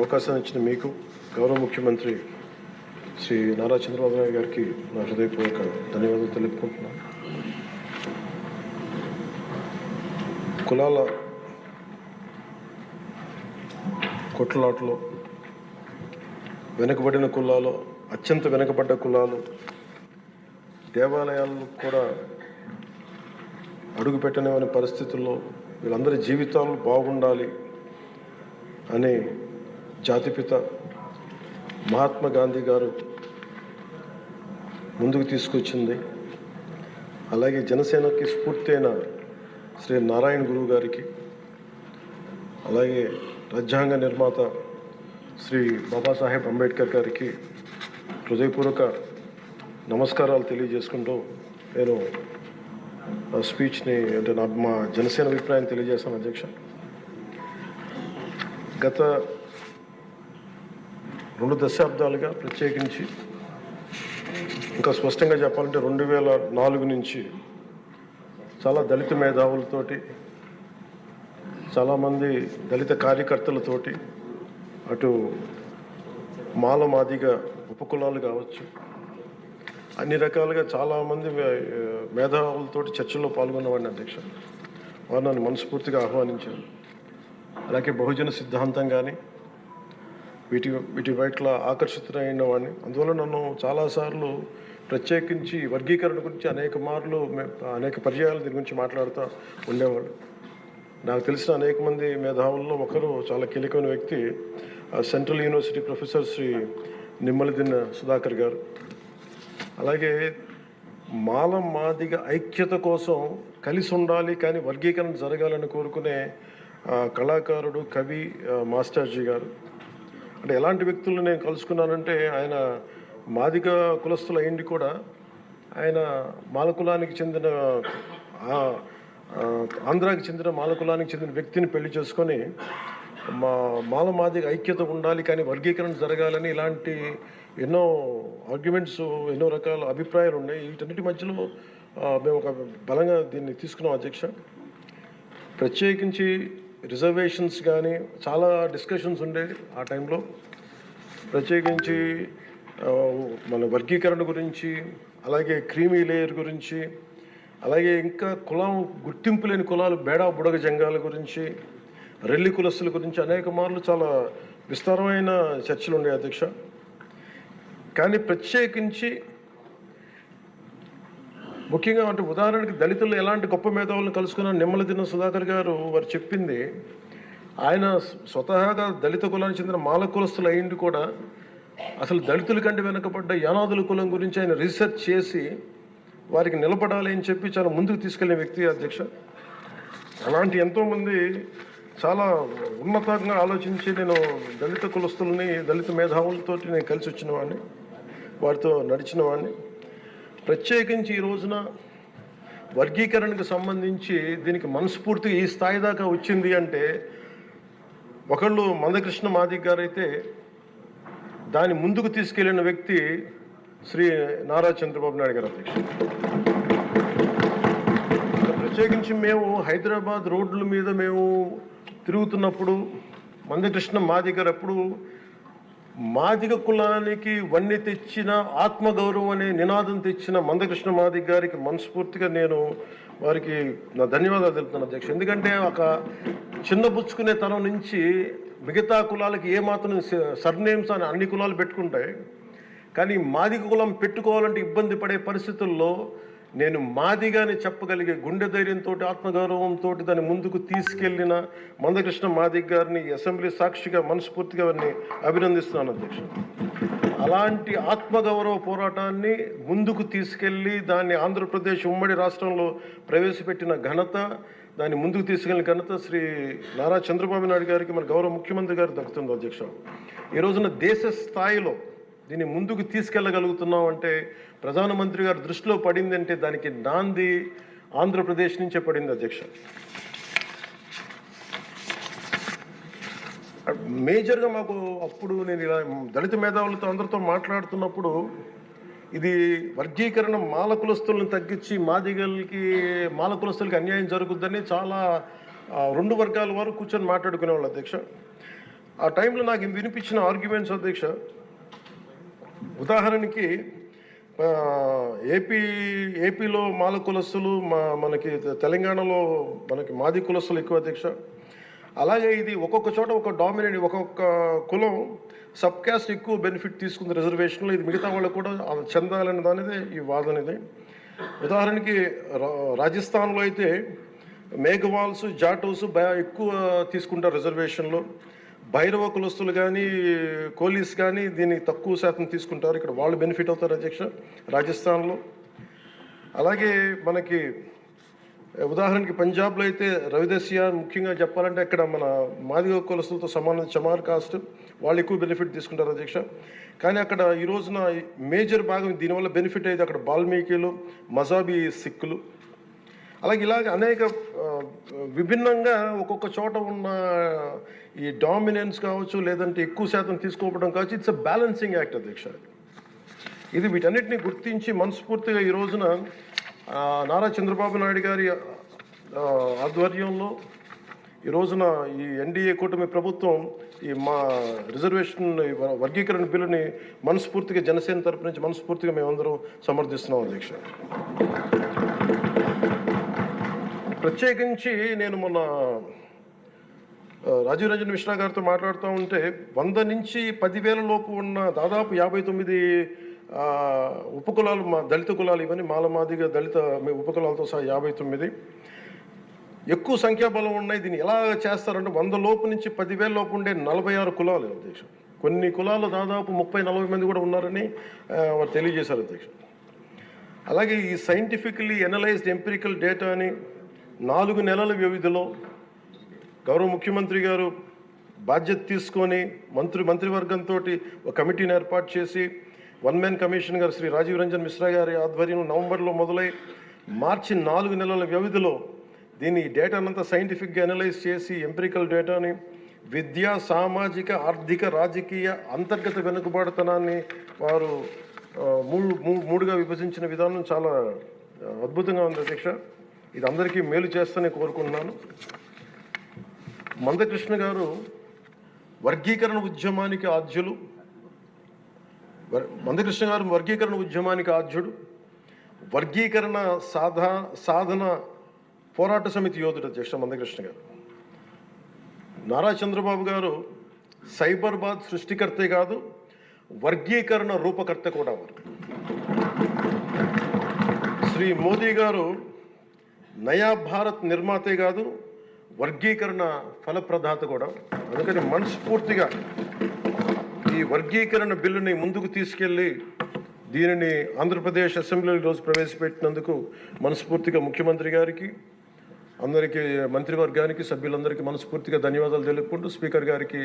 అవకాశం ఇచ్చిన మీకు గౌరవ ముఖ్యమంత్రి శ్రీ నారా చంద్రబాబు నాయుడు గారికి నా హృదయపూర్వక ధన్యవాదాలు తెలుపుకుంటున్నాను. కులాల కొట్లాటలో వెనుకబడిన కులాలు, అత్యంత వెనుకబడ్డ కులాలు దేవాలయాల్లో కూడా అడుగుపెట్టనివని పరిస్థితుల్లో వీళ్ళందరి జీవితాలు బాగుండాలి అని జాతిపిత మహాత్మా గాంధీ గారు ముందుకు తీసుకొచ్చింది. అలాగే జనసేనకి స్ఫూర్తి అయిన శ్రీ నారాయణ గురువు గారికి, అలాగే రాజ్యాంగ నిర్మాత శ్రీ బాబాసాహెబ్ అంబేద్కర్ గారికి హృదయపూర్వక నమస్కారాలు తెలియజేసుకుంటూ నేను స్పీచ్ని అంటే మా జనసేన అభిప్రాయాన్ని తెలియజేస్తాను. అధ్యక్ష, గత 2 దశాబ్దాలుగా ప్రత్యేకించి ఇంకా స్పష్టంగా చెప్పాలంటే 2004 నుంచి చాలా దళిత మేధావులతోటి, చాలామంది దళిత కార్యకర్తలతోటి, అటు మాల మాదిగ ఉపకులాలు కావచ్చు, అన్ని రకాలుగా చాలామంది మేధావులతోటి చర్చల్లో పాల్గొన్నవాడిని. అధ్యక్ష, వారు నన్ను మనస్ఫూర్తిగా ఆహ్వానించారు. అలాగే బహుజన సిద్ధాంతం కానీ వీటి పట్ల ఆకర్షితులైన వాడిని. అందువల్ల నన్ను చాలాసార్లు ప్రత్యేకించి వర్గీకరణ గురించి అనేక పర్యాయాలు దీని గురించి మాట్లాడుతూ ఉండేవాళ్ళు. నాకు తెలిసిన అనేక మంది మేధావుల్లో ఒకరు, చాలా కీలకమైన వ్యక్తి, central university professor Shri Nimmaladinna Sudhakar garu. అలాగే మాల మాదిగ ఐక్యత కోసం కలిసి ఉండాలి కానీ వర్గీకరణ జరగాలని కోరుకునే కళాకారుడు, కవి మాస్టర్జీ గారు. అంటే ఎలాంటి వ్యక్తులను నేను కలుసుకున్నానంటే, ఆయన మాదిగ కులస్తులు అయింది కూడా ఆయన మాలకులానికి చెందిన ఆంధ్రాకి చెందిన మాలకులానికి చెందిన వ్యక్తిని పెళ్లి చేసుకొని మాల మాదిగ ఐక్యత ఉండాలి కానీ వర్గీకరణ జరగాలని ఇలాంటి ఎన్నో ఆర్గ్యుమెంట్స్, ఎన్నో రకాల అభిప్రాయాలు ఉన్నాయి. వీటన్నిటి మధ్యలో మేము ఒక బలంగా దీన్ని తీసుకున్నాం. అధ్యక్ష, ప్రత్యేకించి రిజర్వేషన్స్ కానీ చాలా డిస్కషన్స్ ఉండేవి ఆ టైంలో. ప్రత్యేకించి మన వర్గీకరణ గురించి, అలాగే క్రీమీ లేయర్ గురించి, అలాగే ఇంకా కులం గుర్తింపు లేని కులాలు, బేడా బుడగ జంగాల గురించి, రెల్లి కులస్తుల గురించి అనేక మార్లు చాలా విస్తారమైన చర్చలు ఉండేవి. అధ్యక్ష, కానీ ప్రత్యేకించి ముఖ్యంగా అంటే ఉదాహరణకి దళితులు ఎలాంటి గొప్ప మేధావులను కలుసుకున్న నిమ్మలదిన్న సుధాకర్ గారు వారు చెప్పింది, ఆయన స్వతహాగా దళిత కులానికి చెందిన మాల కులస్తులు అయింది కూడా అసలు దళితుల కంటే వెనకబడ్డ యానాదుల కులం గురించి ఆయన రీసెర్చ్ చేసి వారికి నిలబడాలి అని చెప్పి చాలా ముందుకు తీసుకెళ్లే వ్యక్తి. అధ్యక్ష, అలాంటి ఎంతోమంది చాలా ఉన్నతంగా ఆలోచించి నేను దళిత కులస్తుల్ని, దళిత మేధావులతో నేను కలిసి వచ్చిన వాడిని, వారితో నడిచిన వాడిని. ప్రత్యేకించి ఈ రోజున వర్గీకరణకు సంబంధించి దీనికి మనస్ఫూర్తిగా ఈ స్థాయి దాకా వచ్చింది అంటే, ఒకళ్ళు మందకృష్ణ మాదిగ గారు అయితే దాన్ని ముందుకు తీసుకెళ్లిన వ్యక్తి శ్రీ నారా చంద్రబాబు నాయుడు గారు. అధ్యక్ష, ప్రత్యేకించి మేము హైదరాబాద్ రోడ్ల మీద మేము తిరుగుతున్నప్పుడు మందకృష్ణ మాదిగ గారు ఎప్పుడు మాదిగ కులానికి వన్నె తెచ్చిన, ఆత్మగౌరవం అనే నినాదం తెచ్చిన మందకృష్ణ మాదిగ గారికి మనస్ఫూర్తిగా నేను వారికి నా ధన్యవాదాలు తెలుపుతున్నాను. అధ్యక్ష, ఎందుకంటే ఒక చిన్నబుచ్చుకునే తనం నుంచి మిగతా కులాలకి ఏమాత్రం సర్నేమ్స్ అని అన్ని కులాలు పెట్టుకుంటాయి, కానీ మాదిగ కులం పెట్టుకోవాలంటే ఇబ్బంది పడే పరిస్థితుల్లో నేను మాదిగాని చెప్పగలిగే గుండె ధైర్యంతో, ఆత్మగౌరవంతో దాన్ని ముందుకు తీసుకెళ్లిన మందకృష్ణ మాదిగ గారిని అసెంబ్లీ సాక్షిగా మనస్ఫూర్తిగా వారిని అభినందిస్తున్నాను. అధ్యక్ష, అలాంటి ఆత్మగౌరవ పోరాటాన్ని ముందుకు తీసుకెళ్లి దాన్ని ఆంధ్రప్రదేశ్ ఉమ్మడి రాష్ట్రంలో ప్రవేశపెట్టిన ఘనత, దాన్ని ముందుకు తీసుకెళ్లిన ఘనత శ్రీ నారా చంద్రబాబు నాయుడు గారికి, మన గౌరవ ముఖ్యమంత్రి గారికి దక్కుతుంది. అధ్యక్ష, ఈ రోజున దేశ స్థాయిలో దీన్ని ముందుకు తీసుకెళ్ళగలుగుతున్నాం అంటే, ప్రధానమంత్రి గారు దృష్టిలో పడింది అంటే దానికి నాంది ఆంధ్రప్రదేశ్ నుంచే పడింది. అధ్యక్ష, మేజర్గా మాకు అప్పుడు నేను ఇలా దళిత మేధావులతో అందరితో మాట్లాడుతున్నప్పుడు, ఇది వర్గీకరణ మాల కులస్తులను తగ్గించి మాల కులస్తులకి అన్యాయం జరుగుద్దని చాలా 2 వర్గాల వారు కూర్చొని మాట్లాడుకునేవాళ్ళు. అధ్యక్ష, ఆ టైంలో నాకు వినిపించిన ఆర్గ్యుమెంట్స్ అధ్యక్ష, ఉదాహరణకి ఏపీలో మాల కులస్తులు, మనకి తెలంగాణలో మనకి మాది కులస్తులు ఎక్కువ అధ్యక్ష. అలాగే ఇది ఒక్కొక్క చోట ఒక డామినేట్, ఒక్కొక్క కులం సబ్ క్యాస్ట్ ఎక్కువ బెనిఫిట్ తీసుకుంది రిజర్వేషన్లో, ఇది మిగతా వాళ్ళకు కూడా చెందాలనే దానిదే ఈ వాదన ఇది. ఉదాహరణకి రాజస్థాన్లో అయితే మేఘవాల్స్, జాటోస్ ఎక్కువ తీసుకుంటారు రిజర్వేషన్లో. భైరవ కులస్తులు కానీ కోలీస్ కానీ దీన్ని తక్కువ శాతం తీసుకుంటారు. ఇక్కడ వాళ్ళు బెనిఫిట్ అవుతారు అధ్యక్ష రాజస్థాన్లో. అలాగే మనకి ఉదాహరణకి పంజాబ్లో అయితే రవిదస్య, ముఖ్యంగా చెప్పాలంటే అక్కడ మన మాదిగ కులస్తులతో సమాన చమార్ కాస్ట్, వాళ్ళు ఎక్కువ బెనిఫిట్ తీసుకుంటారు అధ్యక్ష. కానీ అక్కడ ఈ రోజున మేజర్ భాగం దీనివల్ల బెనిఫిట్ అయితే అక్కడ బాల్మీకిలు, మజాబీ సిక్కులు. అలాగే ఇలాగ అనేక విభిన్నంగా ఒక్కొక్క చోట ఉన్న ఈ డామినెన్స్ కావచ్చు, లేదంటే ఎక్కువ శాతం తీసుకోవడం కావచ్చు, ఇట్స్ అ బ్యాలెన్సింగ్ యాక్ట్ అధ్యక్ష. ఇది వీటన్నిటిని గుర్తించి మనస్ఫూర్తిగా ఈ రోజున నారా చంద్రబాబు నాయుడు గారి ఆధ్వర్యంలో ఈ రోజున ఈ ఎన్డీఏ కూటమి ప్రభుత్వం ఈ మా రిజర్వేషన్ వర్గీకరణ బిల్లుని మనస్ఫూర్తిగా జనసేన తరపు నుంచి మనస్ఫూర్తిగా మేమందరం సమర్థిస్తున్నాం అధ్యక్ష. ప్రత్యేకించి నేను మొన్న రాజీవ్ రంజన్ మిశ్రా గారితో మాట్లాడుతూ ఉంటే 100 నుంచి 10,000 లోపు ఉన్న దాదాపు 59 ఉపకులాలు, మా దళిత కులాలు, ఇవన్నీ మాలమాదిగా దళిత ఉపకులాలతో సహా 59 ఎక్కువ సంఖ్యాబలం ఉన్నాయి. దీన్ని ఎలా చేస్తారంటే 100 లోపు నుంచి 10,000 లోపు ఉండే 46 కులాలు అధ్యక్ష. కొన్ని కులాలు దాదాపు 30-40 మంది కూడా ఉన్నారని వారు తెలియజేశారు అధ్యక్ష. అలాగే ఈ సైంటిఫికలీ ఎనలైజ్డ్ ఎంపిరికల్ డేటాని 4 నెలల వ్యవధిలో గౌరవ ముఖ్యమంత్రి గారు బాధ్యత తీసుకొని మంత్రివర్గంతో ఒక కమిటీని ఏర్పాటు చేసి, వన్ మ్యాన్ కమిషన్ గారు శ్రీ రాజీవ్ రంజన్ మిశ్రా గారి ఆధ్వర్యంలో నవంబర్లో మొదలై మార్చి 4 నెలల వ్యవధిలో దీన్ని డేటానంతా సైంటిఫిక్గా అనలైజ్ చేసి ఎంపిరికల్ డేటాని విద్యా, సామాజిక, ఆర్థిక, రాజకీయ, అంతర్గత వెనుకబాటుతనాన్ని వారు మూడుగా విభజించిన విధానం చాలా అద్భుతంగా ఉంది అధ్యక్ష. ఇది అందరికీ మేలు చేస్తూనే కోరుకుంటున్నాను. మందకృష్ణ గారు వర్గీకరణ ఉద్యమానికి ఆద్యులు. మందకృష్ణ గారు వర్గీకరణ ఉద్యమానికి ఆద్యుడు, వర్గీకరణ సాధన పోరాట సమితి యోధుడు అధ్యక్ష మందకృష్ణ గారు. నారా చంద్రబాబు గారు సైబరాబాద్ సృష్టికర్తే కాదు, వర్గీకరణ రూపకర్త కూడా వారు. శ్రీ మోదీ గారు నయా భారత్ నిర్మాతే కాదు, వర్గీకరణ ఫలప్రదాత కూడా. అందుకని మనస్ఫూర్తిగా ఈ వర్గీకరణ బిల్లుని ముందుకు తీసుకెళ్ళి దీనిని ఆంధ్రప్రదేశ్ అసెంబ్లీలో ఈరోజు ప్రవేశపెట్టినందుకు మనస్ఫూర్తిగా ముఖ్యమంత్రి గారికి, అందరికీ, మంత్రివర్గానికి, సభ్యులందరికీ మనస్ఫూర్తిగా ధన్యవాదాలు తెలుపుకుంటూ స్పీకర్ గారికి